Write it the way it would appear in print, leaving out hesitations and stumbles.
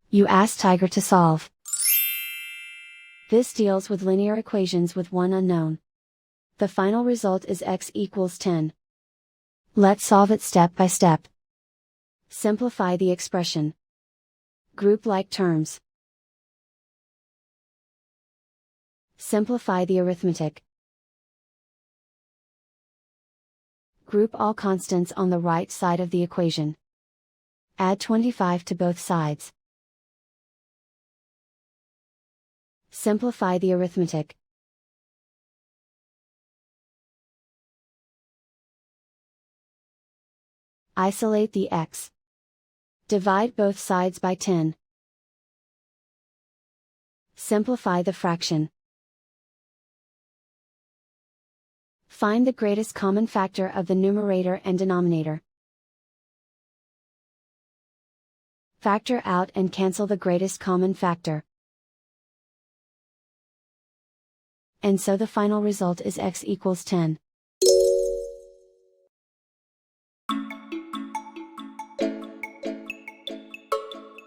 You ask Tiger to solve. This deals with linear equations with one unknown. The final result is x equals 10. Let's solve it step by step. Simplify the expression. Group like terms. Simplify the arithmetic. Group all constants on the right side of the equation. Add 25 to both sides. Simplify the arithmetic. Isolate the x. Divide both sides by 10. Simplify the fraction. Find the greatest common factor of the numerator and denominator. Factor out and cancel the greatest common factor. And so the final result is x equals 10.